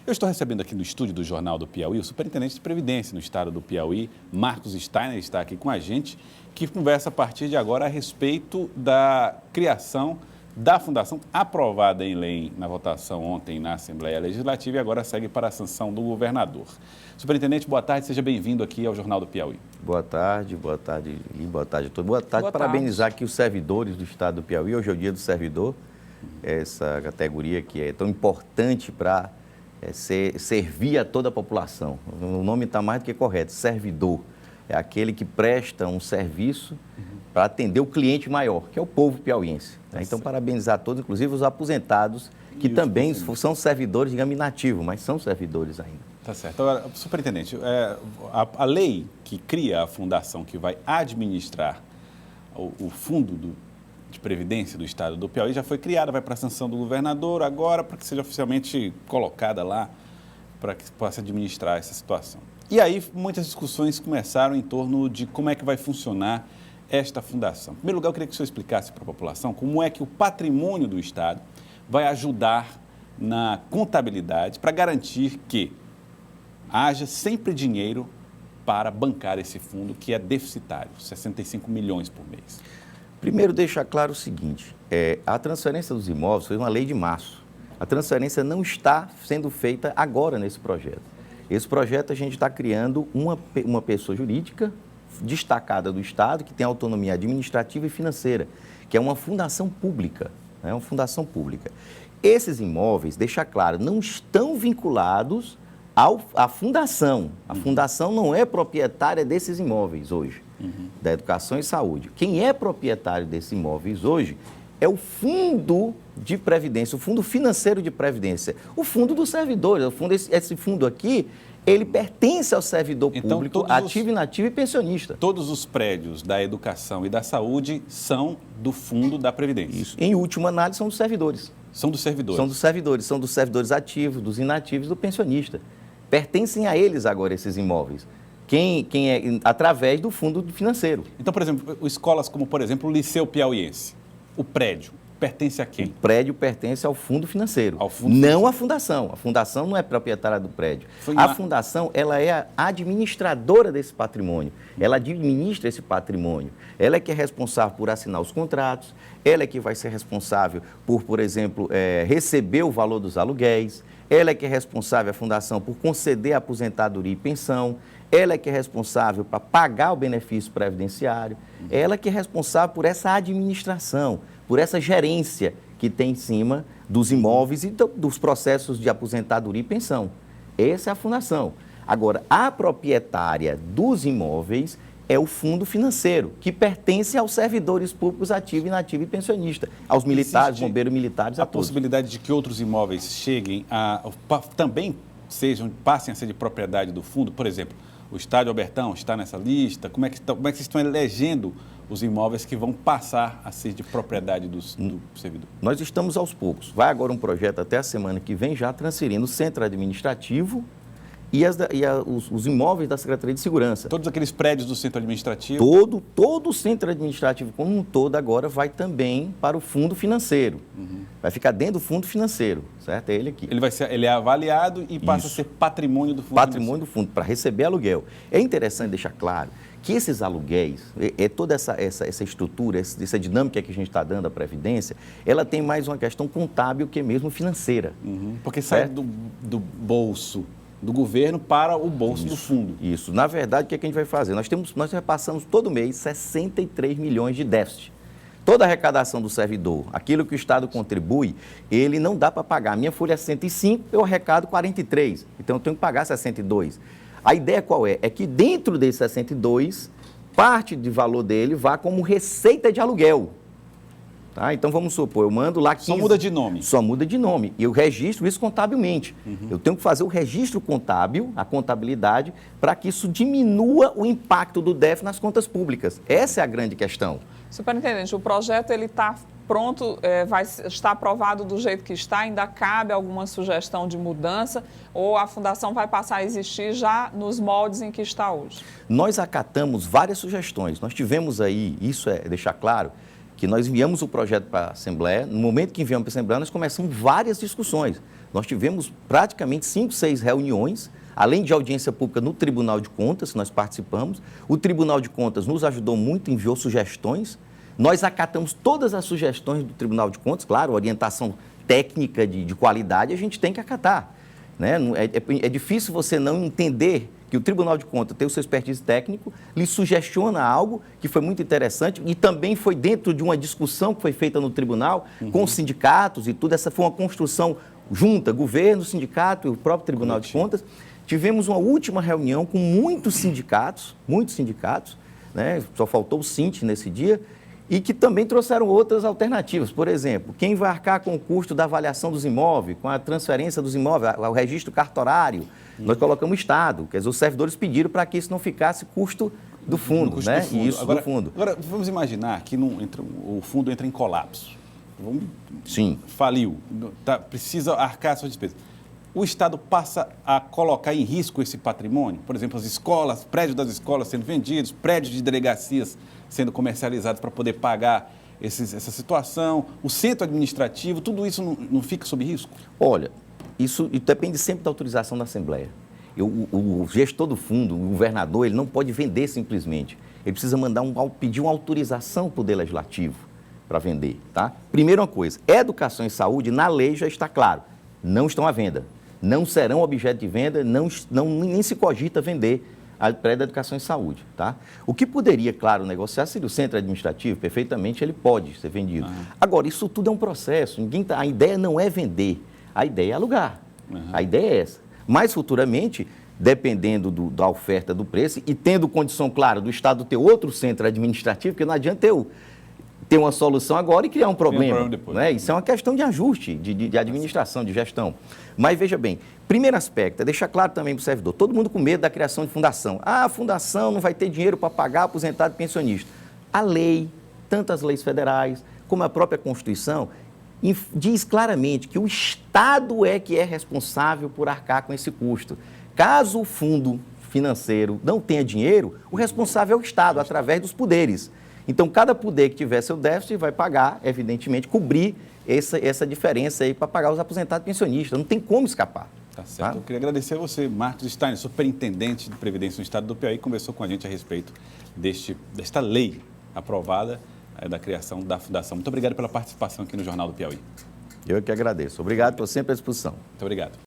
Eu estou recebendo aqui no estúdio do Jornal do Piauí o superintendente de Previdência no estado do Piauí, Marcos Steiner, está aqui com a gente, que conversa a partir de agora a respeito da criação da fundação aprovada em lei na votação ontem na Assembleia Legislativa e agora segue para a sanção do governador. Superintendente, boa tarde, seja bem-vindo aqui ao Jornal do Piauí. Boa tarde, boa tarde a todos. Boa tarde, parabenizar aqui os servidores do estado do Piauí. Hoje é o dia do servidor, essa categoria que é tão importante para servir a toda a população. O nome está mais do que correto, servidor. É aquele que presta um serviço para atender o cliente maior, que é o povo piauiense. Então, parabenizar a todos, inclusive os aposentados, que também são servidores, digamos, inativos, mas são servidores ainda. Tá certo. Agora, superintendente, a lei que cria a fundação que vai administrar o fundo de previdência do estado do Piauí já foi criada, vai para a sanção do governador agora, para que seja oficialmente colocada lá, para que possa administrar essa situação. E aí, muitas discussões começaram em torno de como é que vai funcionar esta fundação. Em primeiro lugar, eu queria que o senhor explicasse para a população como é que o patrimônio do estado vai ajudar na contabilidade para garantir que haja sempre dinheiro para bancar esse fundo que é deficitário, 65 milhões por mês. Primeiro, deixar claro o seguinte, a transferência dos imóveis foi uma lei de março. A transferência não está sendo feita agora nesse projeto. Esse projeto a gente está criando uma pessoa jurídica destacada do Estado, que tem autonomia administrativa e financeira, que é uma fundação pública, né? Uma fundação pública. Esses imóveis, deixa claro, não estão vinculados à fundação. A fundação não é proprietária desses imóveis hoje, da educação e saúde. Quem é proprietário desses imóveis hoje é o fundo de previdência, o fundo financeiro de previdência, o fundo dos servidores. Esse fundo aqui, ele pertence ao servidor público, ativo, inativo e pensionista. Todos os prédios da educação e da saúde são do fundo da Previdência. Isso. Em última análise, são dos servidores. São dos servidores. São dos servidores ativos, dos inativos e do pensionista. Pertencem a eles agora esses imóveis. Quem é através do fundo financeiro. Então, por exemplo, escolas como, por exemplo, o Liceu Piauiense, o prédio pertence a quem? O prédio pertence ao fundo financeiro, à fundação. A fundação não é proprietária do prédio. A fundação, ela é a administradora desse patrimônio. Ela administra esse patrimônio. Ela é que é responsável por assinar os contratos, ela é que vai ser responsável por exemplo, receber o valor dos aluguéis, ela é que é responsável, a fundação, por conceder a aposentadoria e pensão, ela é que é responsável para pagar o benefício previdenciário, ela é que é responsável por essa administração, por essa gerência que tem em cima dos imóveis e dos processos de aposentadoria e pensão. Essa é a fundação. Agora, a proprietária dos imóveis é o fundo financeiro, que pertence aos servidores públicos ativo, inativo e pensionista, aos militares, bombeiros militares, a todos. A possibilidade de que outros imóveis cheguem também passem a ser de propriedade do fundo, por exemplo, o Estádio Albertão está nessa lista? Como é que vocês estão elegendo os imóveis que vão passar a ser de propriedade do servidor? Nós estamos aos poucos. Vai agora um projeto até a semana que vem já transferindo o centro administrativo e os imóveis da Secretaria de Segurança. Todos aqueles prédios do centro administrativo? Todo o centro administrativo como um todo agora vai também para o fundo financeiro. Vai ficar dentro do fundo financeiro, certo? É ele aqui. Ele é avaliado e passa a ser patrimônio do fundo. Patrimônio do fundo, para receber aluguel. É interessante deixar claro que esses aluguéis, toda essa estrutura, essa dinâmica que a gente está dando à Previdência, ela tem mais uma questão contábil que mesmo financeira. Porque sai do bolso do governo para o bolso do fundo. Isso. Na verdade, o que a gente vai fazer? Nós repassamos todo mês 63 milhões de déficit. Toda a arrecadação do servidor, aquilo que o Estado contribui, ele não dá para pagar. A minha folha é 105, eu arrecado 43. Então, eu tenho que pagar 62. A ideia qual é? É que dentro desses 62, parte de valor dele vá como receita de aluguel. Tá? Então, vamos supor, eu mando lá 15... Só muda de nome. Só muda de nome. E eu registro isso contabilmente. Eu tenho que fazer o registro contábil, a contabilidade, para que isso diminua o impacto do déficit nas contas públicas. Essa é a grande questão. Superintendente, o projeto está pronto, vai estar aprovado do jeito que está? Ainda cabe alguma sugestão de mudança ou a fundação vai passar a existir já nos moldes em que está hoje? Nós acatamos várias sugestões. Nós tivemos aí, isso é deixar claro, que nós enviamos o projeto para a Assembleia. No momento que enviamos para a Assembleia, nós começamos várias discussões. Nós tivemos praticamente 5, 6 reuniões, além de audiência pública no Tribunal de Contas, que nós participamos. O Tribunal de Contas nos ajudou muito, enviou sugestões. Nós acatamos todas as sugestões do Tribunal de Contas, claro, orientação técnica de qualidade a gente tem que acatar. Né? É difícil você não entender que o Tribunal de Contas tem o seu expertise técnico, lhe sugestiona algo que foi muito interessante e também foi dentro de uma discussão que foi feita no tribunal com os sindicatos e tudo. Essa foi uma construção junta, governo, sindicato e o próprio Tribunal de Contas. Tivemos uma última reunião com muitos sindicatos, né? Só faltou o Sint nesse dia, e que também trouxeram outras alternativas. Por exemplo, quem vai arcar com o custo da avaliação dos imóveis, com a transferência dos imóveis, o registro cartorário, nós colocamos o Estado. Quer dizer, os servidores pediram para que isso não ficasse custo do fundo, custo né? do fundo. Isso, do fundo. Agora, vamos imaginar que o fundo entra em colapso. Sim. Faliu, precisa arcar suas despesas. O Estado passa a colocar em risco esse patrimônio? Por exemplo, as escolas, prédios das escolas sendo vendidos, prédios de delegacias sendo comercializados para poder pagar essa situação, o centro administrativo, tudo isso não fica sob risco? Olha, isso depende sempre da autorização da Assembleia. O gestor do fundo, o governador, ele não pode vender simplesmente. Ele precisa pedir uma autorização para o Poder Legislativo para vender, tá? Primeira coisa, educação e saúde, na lei já está claro, não estão à venda. Não serão objeto de venda, nem se cogita vender a prédio da educação e saúde, tá? O que poderia, claro, negociar seria o centro administrativo, perfeitamente ele pode ser vendido. Agora, isso tudo é um processo, a ideia não é vender, a ideia é alugar, a ideia é essa. Mas futuramente, dependendo da oferta do preço e tendo condição, claro, do Estado ter outro centro administrativo, porque não adianta ter uma solução agora e criar um problema. Depois. Né? Isso é uma questão de ajuste, de administração, de gestão. Mas veja bem, primeiro aspecto é deixar claro também para o servidor, todo mundo com medo da criação de fundação. Ah, a fundação não vai ter dinheiro para pagar aposentado e pensionista. A lei, tanto as leis federais como a própria Constituição, diz claramente que o Estado é que é responsável por arcar com esse custo. Caso o fundo financeiro não tenha dinheiro, o responsável é o Estado, através dos poderes. Então, cada poder que tiver seu déficit vai pagar, evidentemente, cobrir essa diferença aí para pagar os aposentados pensionistas. Não tem como escapar. Tá certo. Tá? Eu queria agradecer a você, Marcos Steiner, superintendente de Previdência no Estado do Piauí, que conversou com a gente a respeito desta lei aprovada da criação da Fundação. Muito obrigado pela participação aqui no Jornal do Piauí. Eu que agradeço. Obrigado, estou sempre à disposição. Muito obrigado.